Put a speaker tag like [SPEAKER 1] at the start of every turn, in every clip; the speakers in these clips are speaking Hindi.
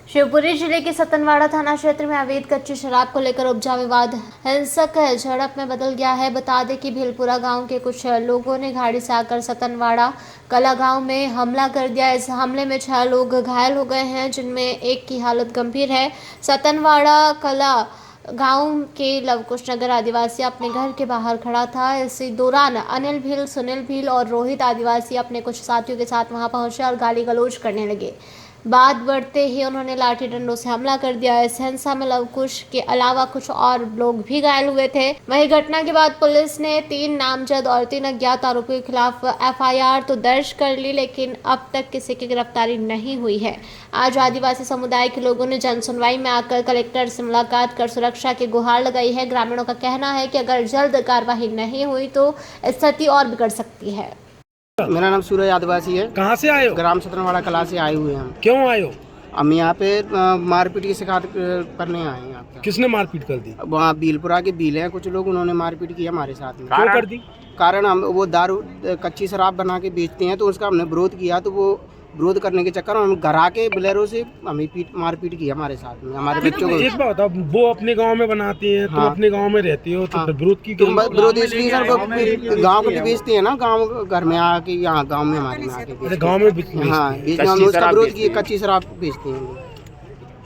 [SPEAKER 1] शिवपुरी जिले के सतनवाड़ा थाना क्षेत्र में अवैध कच्ची शराब को लेकर उपजा विवाद हिंसक झड़प में बदल गया है। बता दें कि भीलपुरा गांव के कुछ लोगों ने गाड़ी से आकर सतनवाड़ा कला गांव में हमला कर दिया। इस हमले में 6 लोग घायल हो गए हैं, जिनमें एक की हालत गंभीर है। सतनवाड़ा कला गांव के लवकुश नगर आदिवासी अपने घर के बाहर खड़ा था। इसी दौरान अनिल भील, सुनील भील और रोहित आदिवासी अपने कुछ साथियों के साथ वहां पहुंचे और गाली गलौज करने लगे। बात बढ़ते ही उन्होंने लाठी डंडों से हमला कर दिया। इस हिंसा में लवकुश के अलावा कुछ और लोग भी घायल हुए थे। वहीं घटना के बाद पुलिस ने 3 नामजद और 3 अज्ञात आरोपियों के खिलाफ FIR तो दर्ज कर ली, लेकिन अब तक किसी की गिरफ्तारी नहीं हुई है। आज आदिवासी समुदाय के लोगों ने जन सुनवाई में आकर कलेक्टर से मुलाकात कर सुरक्षा की गुहार लगाई है। ग्रामीणों का कहना है कि अगर जल्द कार्रवाई नहीं हुई तो स्थिति और बिगड़ सकती है।
[SPEAKER 2] मेरा नाम सूरज आदिवासी है।
[SPEAKER 3] कहाँ से आए हो?
[SPEAKER 2] ग्राम सतनवाड़ा कला से आए हुए हैं हम।
[SPEAKER 3] क्यों आए हो?
[SPEAKER 2] हम यहाँ पे मारपीट की शिकायत करने आए हैं यहाँ पे।
[SPEAKER 3] किसने मारपीट कर दी?
[SPEAKER 2] वहाँ भीलपुरा के भील हैं कुछ लोग, उन्होंने मारपीट की हमारे साथ में।
[SPEAKER 3] क्यों कर दी?
[SPEAKER 2] कारण हम वो दारू कच्ची शराब बना के बेचते हैं, तो उसका हमने विरोध किया, तो वो विरोध करने के चक्कर में हम घर आके बोलेरो से हमें मारपीट की हमारे साथ में, हमारे बच्चों को।
[SPEAKER 3] एक बात बताओ, वो अपने गांव में बनाती हैं, तुम अपने गांव में रहती हो, तो विरोध की
[SPEAKER 2] विरोध इसलिए सर, गाँव को बेचते हैं ना, गाँव घर में आके, यहाँ गाँव में हमारे में आके
[SPEAKER 3] गाँव में
[SPEAKER 2] हाँ बेचते, उसका विरोध किए, कच्ची शराब बेचते हैं।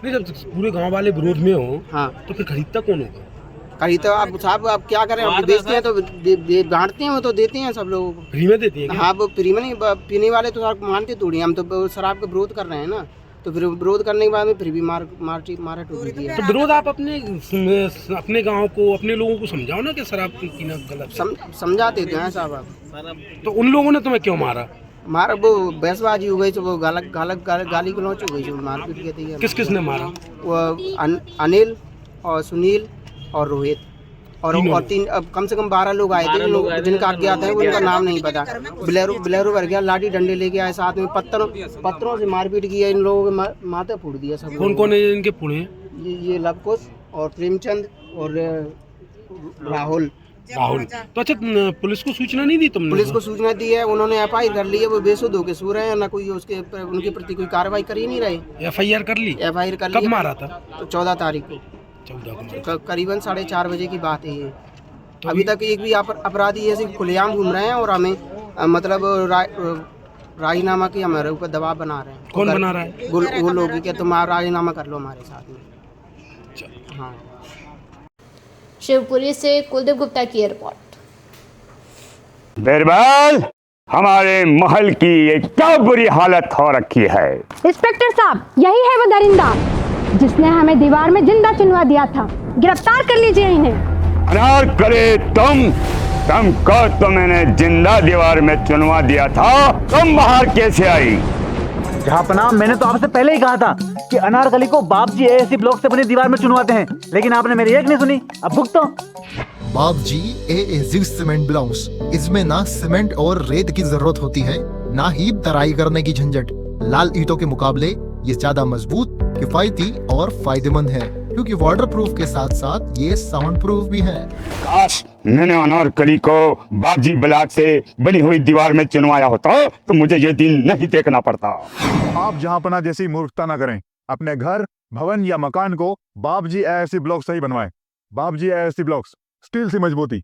[SPEAKER 3] नहीं, जब पूरे गांव वाले विरोध में हो
[SPEAKER 2] हाँ
[SPEAKER 3] तो फिर खरीदता कौन होगा?
[SPEAKER 2] कहीं तो अब साहब अब क्या करें, अब बेचते हैं तो बांटते हैं, वो तो देते हैं सब लोगों को
[SPEAKER 3] फ्री में देती है?
[SPEAKER 2] हाँ वो फ्री में नहीं, पीने वाले तो साहब मानते थोड़ी, हम तो शराब का विरोध कर रहे हैं ना, तो फिर विरोध करने के बाद में फिर भी मारा टूट दिया।
[SPEAKER 3] तो विरोध आप अपने गांव को, अपने लोगों को समझाओ ना कि शराब पीना गलत।
[SPEAKER 2] समझाते तो हैं साहब आप।
[SPEAKER 3] तो उन लोगों ने तुम्हें क्यों मारा?
[SPEAKER 2] मारा वो बहसबाजी हो गई, तो वो गाली गलौच हो गई, मारपीट की थी।
[SPEAKER 3] किस किस ने मारा?
[SPEAKER 2] वो अनिल और सुनील और रोहित और 3 अब कम से कम 12 लोग आए थे, लोग जिनका अज्ञात है, उनका नाम नहीं पता। बिलेरो भर गया, लाठी डंडे लेके आए, साथ में पत्थरों से मारपीट की है, इन लोगों के माथे फोड़ दिया सब।
[SPEAKER 3] कौन कौन है इनके पुणे?
[SPEAKER 2] ये लवकुश और प्रेमचंद और राहुल।
[SPEAKER 3] तो अच्छा, पुलिस को सूचना नहीं दी तुमने?
[SPEAKER 2] पुलिस को सूचना दी है, उन्होंने FIR कर ली है, वो बेसुध होके सो रहे हैं, ना कोई उनके प्रति कोई कार्रवाई कर ही नहीं रहे।
[SPEAKER 3] FIR कर ली?
[SPEAKER 2] FIR कर ली।
[SPEAKER 3] कब मारा था?
[SPEAKER 2] तो 14 तारीख को,
[SPEAKER 3] 14 को
[SPEAKER 2] करीबन 4:30 बजे की बात है ये। तो अभी तक एक भी अपराधी ऐसे खुलेआम घूम रहे हैं और हमें मतलब राजीनामा की हमारे ऊपर दबाव बना रहे हैं।
[SPEAKER 3] कौन बना रहा है?
[SPEAKER 2] वो लोग कि तुम राजीनामा कर लो हमारे साथ में। हाँ।
[SPEAKER 1] शिवपुरी से कुलदीप गुप्ता की रिपोर्ट।
[SPEAKER 4] बिरबल, हमारे महल की ये क्या बुरी हालत हो रखी है।
[SPEAKER 5] इंस्पेक्टर साहब, यही है वो दरिंदा जिसने हमें दीवार में जिंदा चुनवा दिया था। गिरफ्तार कर लीजिए इन्हें।
[SPEAKER 4] अनार करे तुमको तो मैंने जिंदा दीवार में चुनवा दिया था, तुम बाहर कैसे आई?
[SPEAKER 6] जहापना, मैंने तो आपसे पहले ही कहा था कि अनारकली को बाप जी AAC ब्लॉक से बनी दीवार में चुनवाते हैं, लेकिन आपने मेरी एक नहीं सुनी। अब भुगतो।
[SPEAKER 7] बाप जी AAC सीमेंट ब्लॉक्स, इसमें ना सीमेंट और रेत की जरूरत होती है, ना ही तराई करने की झंझट। लाल ईंटों के मुकाबले ये ज्यादा मजबूत, किफायती और फायदेमंद है, क्योंकि वाटर प्रूफ के साथ साथ ये साउंड प्रूफ भी है।
[SPEAKER 4] काश मैंने अनारकली को बापजी ब्लॉक से बनी हुई दीवार में चुनवाया होता तो मुझे ये दिन नहीं देखना पड़ता।
[SPEAKER 8] आप जहांपना जैसी मूर्खता न करें। अपने घर, भवन या मकान को बाप जी AAC ब्लॉक से ही बनवाएं। बाप जी AAC ब्लॉक्स, स्टील सी मजबूती।